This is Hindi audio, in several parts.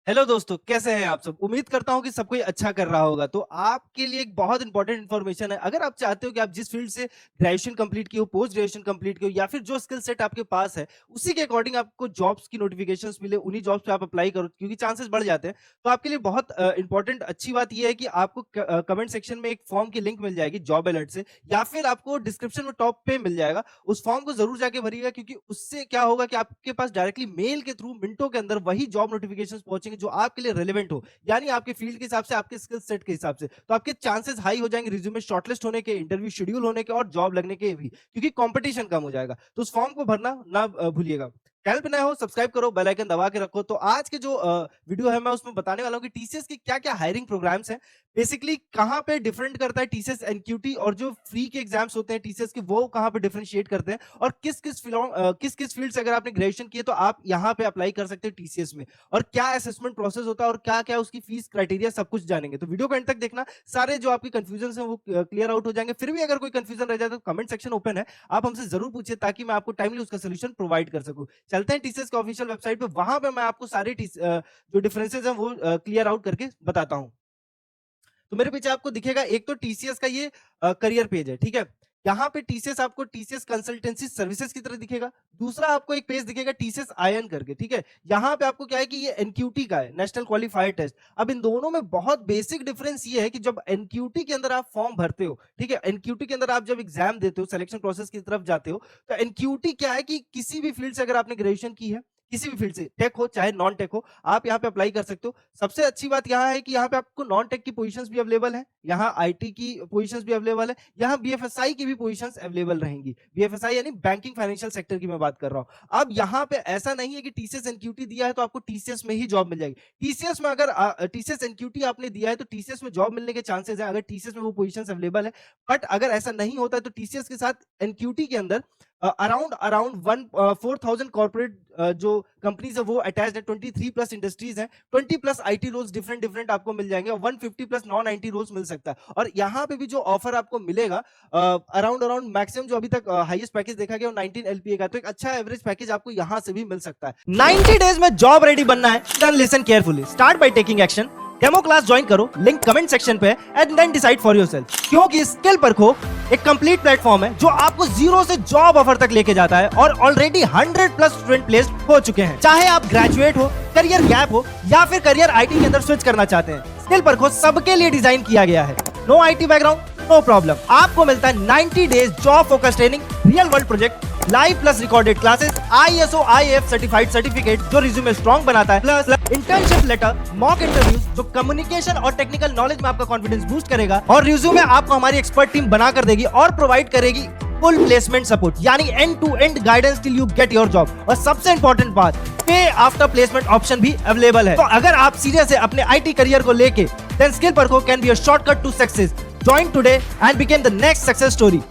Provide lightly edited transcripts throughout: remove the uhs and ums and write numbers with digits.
हेलो दोस्तों, कैसे हैं आप सब। उम्मीद करता हूं कि सब कोई अच्छा कर रहा होगा। तो आपके लिए एक बहुत इंपॉर्टेंट इन्फॉर्मेशन है। अगर आप चाहते हो कि आप जिस फील्ड से ग्रेजुएशन कंप्लीट की हो, पोस्ट ग्रेजुएशन कंप्लीट की हो, या फिर जो स्किल सेट आपके पास है उसी के अकॉर्डिंग आपको जॉब्स की नोटिफिकेशंस मिले, उन्हीं जॉब्स पे आप अप्लाई करो क्योंकि चांसेस बढ़ जाते हैं। तो आपके लिए बहुत इंपॉर्टेंट अच्छी बात यह है कि आपको कमेंट सेक्शन में एक फॉर्म की लिंक मिल जाएगी जॉब अलर्ट से, या फिर आपको डिस्क्रिप्शन में टॉप पे मिल जाएगा। उस फॉर्म को जरूर जाके भरिएगा क्योंकि उससे क्या होगा कि आपके पास डायरेक्टली मेल के थ्रू मिनटों के अंदर वही जॉब नोटिफिकेशंस पहुंचेंगे जो आपके लिए रेलेवेंट हो, यानी आपके फील्ड के हिसाब से, आपके स्किल सेट के हिसाब से। तो आपके चांसेस हाई हो जाएंगे रिज्यूमे शॉर्टलिस्ट होने के, इंटरव्यू शेड्यूल होने के और जॉब लगने के भी, क्योंकि कंपटीशन कम हो जाएगा। तो उस फॉर्म को भरना ना भूलिएगा। चैनल पे नए हो सब्सक्राइब करो, बेल आइकन दबा के रखो। तो आज के जो वीडियो है मैं उसमें बताने वाला हूं कि टीसीएस के क्या क्या हायरिंग प्रोग्राम्स हैं, बेसिकली कहां पे डिफरेंट करता है टीसीएस एनक्यूटी, और जो फ्री के एग्जाम्स होते हैं टीसीएस के वो कहां पे डिफरेंशिएट करते हैं, और किस किस फील्ड से अगर आपने ग्रेजुएशन किए तो आप यहां पे अप्लाई कर सकते हैं टीसीएस में, और क्या असेसमेंट प्रोसेस होता है और क्या क्या उसकी फीस क्राइटेरिया सब कुछ जानेंगे। तो वीडियो को एंड तक देखना, सारे जो आपकी कंफ्यूजन है वो क्लियर आउट हो जाएंगे। फिर भी अगर कोई कंफ्यूजन रह जाए तो कमेंट सेक्शन ओपन है, आप हमसे जरूर पूछिए ताकि मैं आपको टाइमली उसका सोल्यूशन प्रोवाइड कर सकूं। चलते हैं टीसीएस के ऑफिशियल वेबसाइट पे, वहां पे मैं आपको सारे जो डिफरेंसेस हैं वो क्लियर आउट करके बताता हूं। तो मेरे पीछे आपको दिखेगा एक तो टीसीएस का ये करियर पेज है, ठीक है। यहाँ पे टीसीएस आपको टीसीएस कंसल्टेंसी सर्विसेज की तरह दिखेगा। दूसरा आपको एक पेज दिखेगा टीसीएस आईएन करके, ठीक है। यहाँ पे आपको क्या है कि ये एनक्यूटी का है, नेशनल क्वालिफायर टेस्ट। अब इन दोनों में बहुत बेसिक डिफरेंस ये है कि जब एनक्यूटी के अंदर आप फॉर्म भरते हो, ठीक है, एनक्यूटी के अंदर आप जब एग्जाम देते हो, सिलेक्शन प्रोसेस की तरफ जाते हो, तो एनक्यूटी क्या है कि किसी भी फील्ड से अगर आपने ग्रेजुएशन की है, किसी भी फील्ड से, टेक हो चाहे नॉन टेक हो, आप यहाँ पे अप्लाई कर सकते हो। सबसे अच्छी बात यहाँ है कि यहाँ पे आपको नॉन टेक की पोजीशंस भी अवेलेबल है, यहाँ आईटी की पोजीशंस भी अवेलेबल है, यहाँ बीएफएसआई की भी पोजीशंस अवेलेबल रहेंगी। बीएफएसआई यानी बैंकिंग फाइनेंशियल सेक्टर की मैं बात कर रहा हूँ। अब यहाँ पे ऐसा नहीं है कि टीसीएस एनक्यूटी दिया है तो आपको टीसीएस में ही जॉब मिल जाएगी। टीसीएस में अगर टीसीएस एनक्यूटी आपने दिया है तो टीसीएस में जॉब मिलने के चांसेस है, अगर टीसीएस में वो पोजीशंस अवेलेबल है। बट अगर ऐसा नहीं होता है तो टीसीएस के साथ एनक्यूटी के अंदर अराउंड अराउंड 4,000 कॉर्पोरेट जो कंपनीज है वो अटैच्ड है, 23 प्लस इंडस्ट्रीज हैं, 20 plus IT roles different different आपको मिल जाएंगे, और 150 प्लस नॉन आईटी रोल्स मिल सकता है। और यहाँ पे भी जो ऑफर आपको मिलेगा अराउंड अराउंड मैक्सिमम जो अभी तक हाईएस्ट पैकेज देखा गया 19 एलपीए का, तो एक अच्छा एवरेज पैकेज आपको यहाँ से भी मिल सकता है। 90 डेज में जॉब रेडी बनना है, then listen carefully, start by taking action. Demo class join करो, लिंक कमेंट सेक्शन पे, and then decide for yourself. क्योंकि स्किल परखो एक कंप्लीट प्लेटफॉर्म है जो आपको जीरो से जॉब ऑफर तक लेके जाता है, और ऑलरेडी 100 प्लस स्टूडेंट प्लेस्ड हो चुके हैं। चाहे आप ग्रेजुएट हो, करियर गैप हो, या फिर करियर आईटी के अंदर स्विच करना चाहते हैं, स्किल परखो सबके लिए डिजाइन किया गया है। No IT background, no problem, आपको मिलता है 90 days job focus training, real world project, live plus recorded classes, ISO IAF certified certificate जो रिज्यूमे स्ट्रांग बनाता है, plus internship letter, mock interviews जो कम्युनिकेशन और टेक्निकल नॉलेज में आपका कॉन्फिडेंस बूस्ट करेगा, और रिज्यूमे आपको हमारी एक्सपर्ट टीम बना कर देगी और प्रोवाइड करेगी फुल प्लेसमेंट सपोर्ट, यानी end to end guidance till you get your job. और सबसे इंपॉर्टेंट बात, पे आफ्टर प्लेसमेंट ऑप्शन भी अवेलेबल है। तो अगर आप सीरियस है अपने आईटी करियर को लेके, देन स्किल परखो can be a shortcut to success. Join today and become the next success story.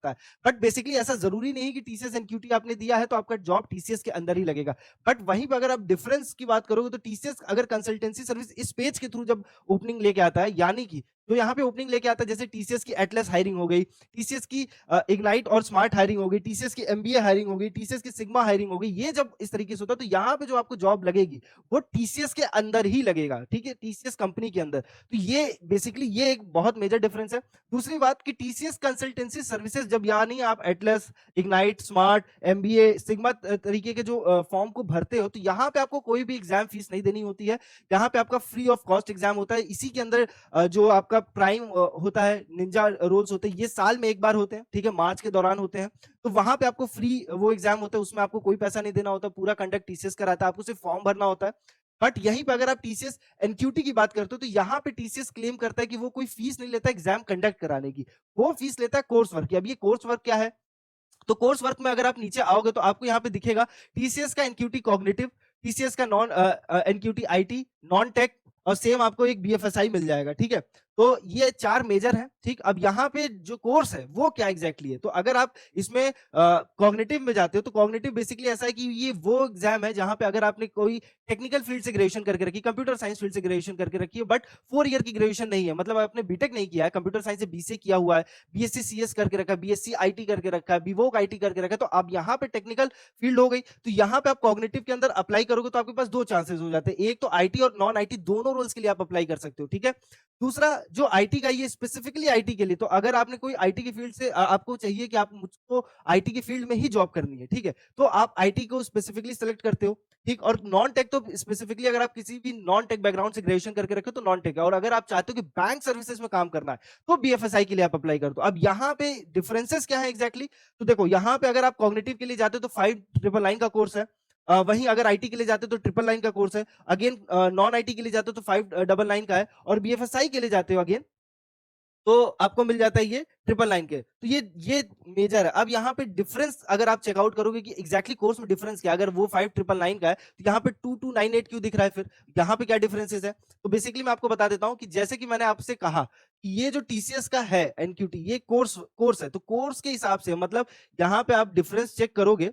But basically ऐसा जरूरी नहीं कि टीसीएस एनक्यूटी आपने दिया है तो आपका जॉब टीसीएस के अंदर ही लगेगा। बट वहीं पर अगर आप डिफरेंस की बात करोगे तो टीसीएस अगर कंसल्टेंसी सर्विस इस पेज के थ्रू जब ओपनिंग लेके आता है, यानी कि तो यहाँ पे ओपनिंग लेके आता है, जैसे टीसीएस की एटलस हायरिंग हो गई, टीसीएस की इग्नाइट और स्मार्ट हायरिंग हो गई, टीसीएस की एमबीए हायरिंग हो गई, टीसीएस की सिग्मा हायरिंग हो गई, ये जब इस तरीके से होता है तो यहाँ पे जो आपको जॉब लगेगी वो टीसीएस के अंदर ही लगेगा, ठीक है, टीसीएस कंपनी के अंदर। तो ये बेसिकली ये एक बहुत मेजर डिफरेंस है। दूसरी बात कि टीसीएस कंसल्टेंसी सर्विसेज जब, यानी आप Atlas, ignite, smart, MBA, sigma तरीके के जो फॉर्म को भरते हो, तो यहाँ पे आपको कोई भी एग्जाम फीस नहीं देनी होती है। यहाँ पे आपका फ्री ऑफ कॉस्ट एग्जाम होता है। इसी के अंदर जो आपका प्राइम होता है, निंजा रोल्स होते हैं, ये साल में एक बार होते हैं, ठीक है, मार्च के दौरान होते हैं। तो वहां पे आपको फ्री वो एग्जाम होता है, उसमें आपको कोई पैसा नहीं देना होता, पूरा कंडक्ट टीसीएस कराता है, आपको सिर्फ फॉर्म भरना होता है। बट यहीं पे अगर आप टीसीएस एनक्यूटी की बात करते हो तो यहाँ पे टीसीएस क्लेम करता है कि वो कोई फीस नहीं लेता एग्जाम कंडक्ट कराने की, वो फीस लेता है कोर्स वर्क की। अब ये कोर्स वर्क क्या है, तो कोर्स वर्क में अगर आप नीचे आओगे तो आपको यहाँ पे दिखेगा टीसीएस का एनक्यूटी कॉग्निटिव, टीसीएस का non NQT IT, non tech, और सेम आपको एक बीएफएसआई मिल जाएगा, ठीक है। तो ये 4 मेजर हैं, ठीक? अब यहाँ पे जो कोर्स है, वो क्या एग्ज़ैक्टली है? तो अगर आप इसमें कॉग्निटिव में जाते हो, तो कॉग्निटिव बेसिकली ऐसा है कि ये वो एग्ज़ाम है, जहाँ पे अगर आपने कोई टेक्निकल फील्ड से ग्रेजुएशन करके रखी, कंप्यूटर साइंस फील्ड से ग्रेजुएशन करके रखी है, बट 4 ईयर की ग्रेजुएशन नहीं है। मतलब आपने बीटेक नहीं किया है, कंप्यूटर साइंस से बीसीए किया हुआ है, बीएससी सीएस करके रखा है, बीएससी आईटी करके रखा है, बीवोक आईटी करके रखा है, तो अब यहाँ पे टेक्निकल फील्ड हो गई। तो यहाँ पे आप कॉग्निटिव के अंदर अप्लाई करोगे, तो आपके पास 2 चांसेस हो जाते हैं। एक तो आईटी और नॉन आईटी दोनों रोल्स के लिए आप अप्लाई कर सकते हो, ठीक है? दूसरा जो आईटी का, ये स्पेसिफिकली आईटी के लिए, तो अगर आपने कोई आईटी की फील्ड से आपको चाहिए कि आप मुझको आईटी की फील्ड में ही जॉब करनी है, ठीक है? तो आप आईटी को स्पेसिफिकली सेलेक्ट करते हो, ठीक? और नॉन टेक तो स्पेसिफिकली अगर आप किसी भी नॉन टेक बैकग्राउंड से ग्रेजुएशन करके रखे हो, तो नॉन टेक है। और अगर आप चाहते हो कि बैंक सर्विसेज में काम करना है, तो बीएफएसआई के लिए आप अप्लाई कर दो। अब यहाँ पे डिफरेंसेस क्या है एग्जैक्टली? तो देखो, यहाँ पे अगर आप कॉग्निटिव के लिए जाते हो, तो 5999 का कोर्स है। वहीं अगर आईटी के लिए जाते हो, तो 999 का कोर्स है। अगेन नॉन आईटी के लिए जाते हो, तो 599 का है। और बीएफएसआई के लिए जाते हो अगेन, तो आपको मिल जाता है ये 999 के। तो ये मेजर है। अब यहाँ पे डिफरेंस अगर आप चेकआउट करोगे कि एग्जैक्टली कोर्स में डिफरेंस क्या है, अगर वो 5999 का है, तो यहाँ पे 2298 क्यों दिख रहा है फिर? यहाँ पे क्या डिफरेंसेस है? तो बेसिकली मैं आपको बता देता हूँ कि जैसे कि मैंने आपसे कहा कि ये जो टीसीएस का है एनक्यूटी, ये कोर्स है। तो कोर्स के हिसाब से मतलब यहाँ पे आप डिफरेंस चेक करोगे,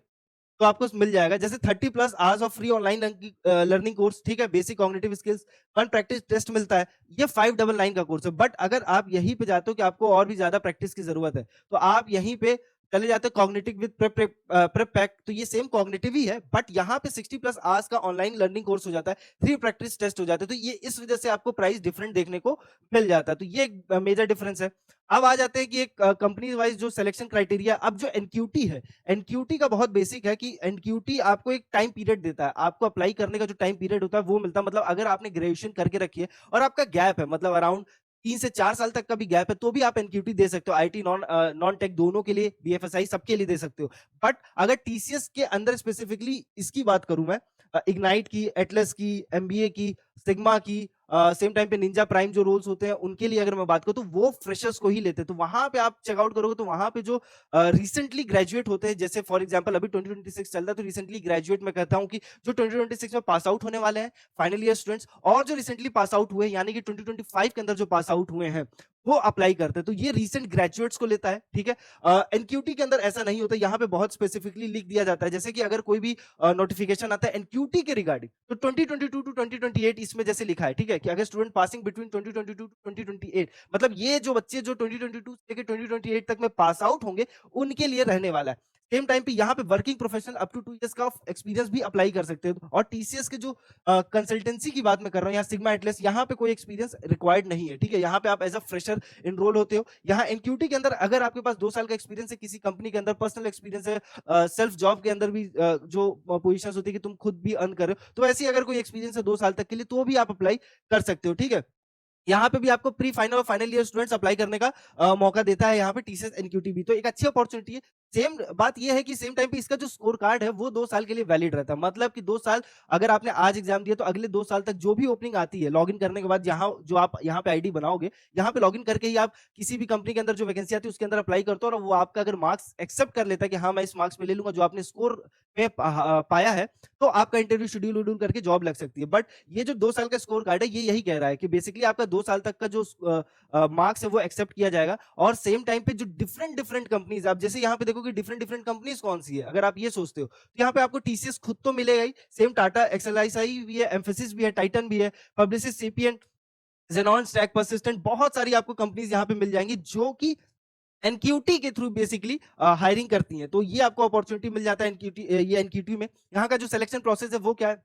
तो आपको मिल जाएगा जैसे 30 plus hours of free online learning course, ठीक है? Basic cognitive skills, 1 practice test मिलता है। ये 599 का कोर्स है। बट अगर आप यहीं पे जाते हो कि आपको और भी ज्यादा प्रैक्टिस की जरूरत है, तो आप यहीं पे चले जाते हो कॉग्निटिव विद प्रेप पैक। तो ये सेम कॉग्निटिव ही है, बट यहाँ पे 60 प्लस आवर्स का ऑनलाइन लर्निंग कोर्स हो जाता है, 3 प्रैक्टिस टेस्ट हो जाते हैं। तो ये इस वजह से आपको प्राइस डिफरेंट देखने को मिल जाता है। तो ये एक मेजर डिफरेंस है। अब आ जाते हैं कि एक कंपनी वाइज जो सिलेक्शन क्राइटेरिया, अब जो एनक्यूटी है, एनक्यूटी का बहुत बेसिक है कि एनक्यूटी आपको एक टाइम पीरियड देता है। आपको अप्लाई करने का जो टाइम पीरियड होता है वो मिलता है। मतलब अगर आपने ग्रेजुएशन करके रखी है और आपका गैप है, मतलब अराउंड 3 से 4 साल तक का भी गैप है, तो भी आप एनक्यूटी दे सकते हो। आईटी नॉन टेक दोनों के लिए, बीएफएसआई सबके लिए दे सकते हो। बट अगर टीसीएस के अंदर स्पेसिफिकली इसकी बात करूं मैं, इग्नाइट की, एटलस की, एमबीए की, सिग्मा की, सेम टाइम पे निंजा प्राइम जो रोल्स होते हैं, उनके लिए अगर मैं बात करूं, तो वो फ्रेशर्स को ही लेते हैं। तो वहां पे आप चेकआउट करोगे, तो वहां पे जो रिसेंटली ग्रेजुएट होते हैं, जैसे फॉर एग्जांपल अभी 2026 चल रहा है, तो रिसेंटली ग्रेजुएट मैं कहता हूं कि जो 2026 में पास आउट होने वाले हैं, फाइनल ईयर स्टूडेंट्स, और जो रिसेंटली पास आउट हुए, यानी कि 2025 के अंदर जो पास आउट हुए हैं, वो अप्लाई करते हैं। तो ये रिसेंट ग्रेजुएट्स को लेता है, ठीक है? एनक्यूटी के अंदर ऐसा नहीं होता। यहाँ पे बहुत स्पेसिफिकली लिख दिया जाता है, जैसे कि अगर कोई भी नोटिफिकेशन आता है एनक्यूटी के रिगार्डिंग, तो 2022 टू 2028 इसमें जैसे लिखा है, ठीक है? कि अगर स्टूडेंट पासिंग बिटवीन 2022 टू 2028, मतलब ये जो बच्चे जो 2022 से लेकर 2028 तक में पास आउट होंगे, उनके लिए रहने वाला है। सेम टाइम पे यहाँ पे working professional up to 2 years का एक्सपीरियंस भी अप्लाई कर सकते हो। और टीसीएस के जो कंसल्टेंसी की बात मैं कर रहा हूँ, यहाँ सिग्मा एटलस, यहाँ पे कोई एक्सपीरियंस रिक्वायर्ड नहीं है, ठीक है? यहाँ पे आप एज अ फ्रेशर इनरोल होते हो। यहाँ एनक्यूटी के अंदर अगर आपके पास 2 साल का एक्सपीरियंस है किसी कंपनी के अंदर, पर्सनल एक्सपीरियंस है, सेल्फ जॉब के अंदर भी जो पोजीशंस होती है कि तुम खुद भी अर्न कर रहे हो, तो ऐसी अगर कोई एक्सपीरियंस है 2 साल तक के लिए, तो भी आप अप्लाई कर सकते हो, ठीक है? यहाँ पे भी आपको प्री फाइनल और फाइनल ईयर स्टूडेंट्स अप्लाई करने का मौका देता है यहाँ पे टीसीएस एनक्यूटी भी, तो एक अच्छी अपॉर्चुनिटी है। सेम बात ये है कि सेम टाइम पे इसका जो स्कोर कार्ड है वो 2 साल के लिए वैलिड रहता है। मतलब कि 2 साल, अगर आपने आज एग्जाम दिया, तो अगले 2 साल तक जो भी ओपनिंग आती है, लॉगिन करने के बाद यहाँ जो आप यहाँ पे आईडी बनाओगे, यहाँ पे लॉगिन करके ही आप किसी भी कंपनी के अंदर जो वैकेंसी आती है उसके अंदर अप्लाई करते हो, और वो आपका अगर मार्क्स एक्सेप्ट कर लेता है कि हाँ मैं इस मार्क्स पे ले लूंगा जो आपने स्कोर पे पाया है, तो आपका इंटरव्यू शेड्यूल वड्यूल करके जॉब लग सकती है। बट ये जो 2 साल का स्कोर कार्ड है, ये यही कह रहा है कि बेसिकली आपका 2 साल तक का जो मार्क्स है वो एक्सेप्ट किया जाएगा। और सेम टाइम पे जो डिफरेंट डिफरेंट कंपनीज, आप जैसे यहाँ पे देखो कि डिफरेंट डिफरेंट कंपनीज कौन सी है, अगर आप ये सोचते हो, तो यहाँ पे आपको टीसीएस खुद तो मिलेगा ही, सेम टाटा एक्सएलआईसाई भी है, एम्फेसिस भी है, टाइटन भी है, पब्लिसिस, सेपिएंट, जेनॉन, स्टैक, परसिस्टेंट, बहुत सारी आपको कंपनीज यहाँ पे मिल जाएंगी जो कि एनक्यूटी के थ्रू बेसिकली हायरिंग करती हैं। तो ये आपको अपॉर्चुनिटी मिल जाता है एनक्यूटी, ये एनक्यूटी में। यहाँ का जो सिलेक्शन प्रोसेस है वो क्या है?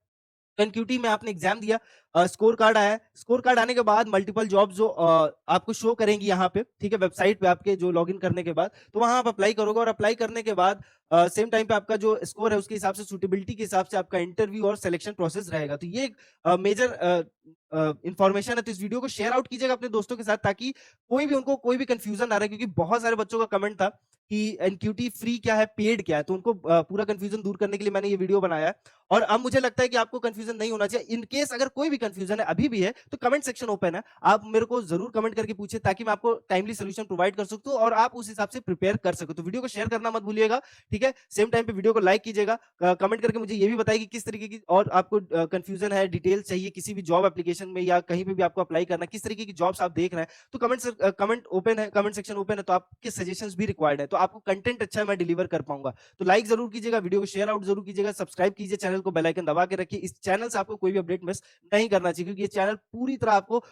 एनक्यूटी में आपने एग्जाम दिया, स्कोर कार्ड आया, स्कोर कार्ड आने के बाद मल्टीपल जॉब जो आपको शो करेंगी यहाँ पे, ठीक है? वेबसाइट पे आपके जो लॉगिन करने के बाद, तो वहां आप अप्लाई करोगे, और अप्लाई करने के बाद सेम टाइम पे आपका जो स्कोर है उसके हिसाब से, सुटेबिलिटी के हिसाब से आपका इंटरव्यू और सिलेक्शन प्रोसेस रहेगा। तो ये एक मेजर इंफॉर्मेशन है। तो इस वीडियो को शेयर आउट कीजिएगा अपने दोस्तों के साथ, ताकि कोई भी उनको कोई भी कंफ्यूजन ना रहे, क्योंकि बहुत सारे बच्चों का कमेंट था कि एनक्यूटी फ्री क्या है, पेड क्या है, तो उनको पूरा कंफ्यूजन दूर करने के लिए मैंने ये वीडियो बनाया है। और अब मुझे लगता है कि आपको कन्फ्यूज़न नहीं होना चाहिए। इन केस अगर कोई भी कन्फ्यूज़न है, अभी भी है, तो कमेंट सेक्शन ओपन है। आप मेरे को ज़रूर कमेंट करके पूछिए ताकि मैं आपको टाइमली सॉल्यूशन प्रोवाइड कर सकूँ और आप उस हिसाब से प्रिपेयर कर सको। तो वीडियो को शेयर करना मत भूलिएगा, ठीक है? सेम टाइम पे वीडियो को लाइक कीजिएगा। कमेंट करके मुझे ये भी बताइए कि किस तरीके की और आपको कन्फ्यूज़न है, डिटेल चाहिए किसी भी जॉब एप्लीकेशन में या कहीं पे भी आपको अप्लाई करना है, किस तरीके की जॉब्स आप देख रहे हैं। तो कमेंट ओपन है, कमेंट सेक्शन ओपन है, तो आपके सजेशंस भी रिक्वायर्ड है। तो आपको कंटेंट अच्छा मैं डिलीवर कर पाऊँगा। तो लाइक ज़रूर कीजिएगा, वीडियो को शेयर आउट ज़रूर कीजिएगा, सब्सक्राइब कीजिए चैनल को, बेल आइकन दबा के रखिए। इस चैनल से आपको कोई भी अपडेट मिस नहीं करना चाहिए क्योंकि ये चैनल पूरी तरह आपको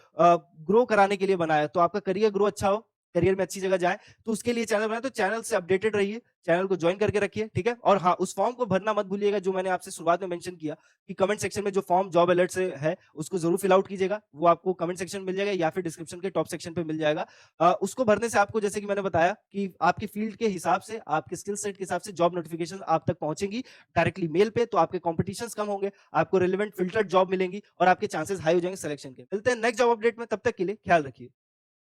ग्रो कराने के लिए बना है। तो आपका करियर ग्रो अच्छा हो, करियर में अच्छी जगह जाए, तो उसके लिए चैनल बनाया। तो चैनल से अपडेटेड रहिए, चैनल को जॉइन करके रखिए, ठीक है? और हाँ, उस फॉर्म को भरना मत भूलिएगा जो मैंने आपसे शुरुआत में मेंशन किया कि कमेंट सेक्शन में जो फॉर्म जॉब अलर्ट से है, उसको ज़रूर फिल आउट कीजिएगा। वो आपको कमेंट सेक्शन में मिल जाएगा या फिर डिस्क्रिप्शन के टॉप सेक्शन पे मिल जाएगा। उसको भरने से आपको जैसे कि मैंने बताया कि आपकी फील्ड के हिसाब से, आपके स्किल सेट के हिसाब से जॉब नोटिफ़िकेशन आप तक पहुँचेंगी डायरेक्टली मेल पे, तो आपके कॉम्पिटिशन्स कम होंगे, आपको रिलेवेंट फ़िल्टर्ड जॉब मिलेंगी और आपके चांसेस हाई हो जाएँगे सिलेक्शन के। मिलते हैं नेक्स्ट जॉब अपडेट में, तब तक के लिए ख्याल रखिए।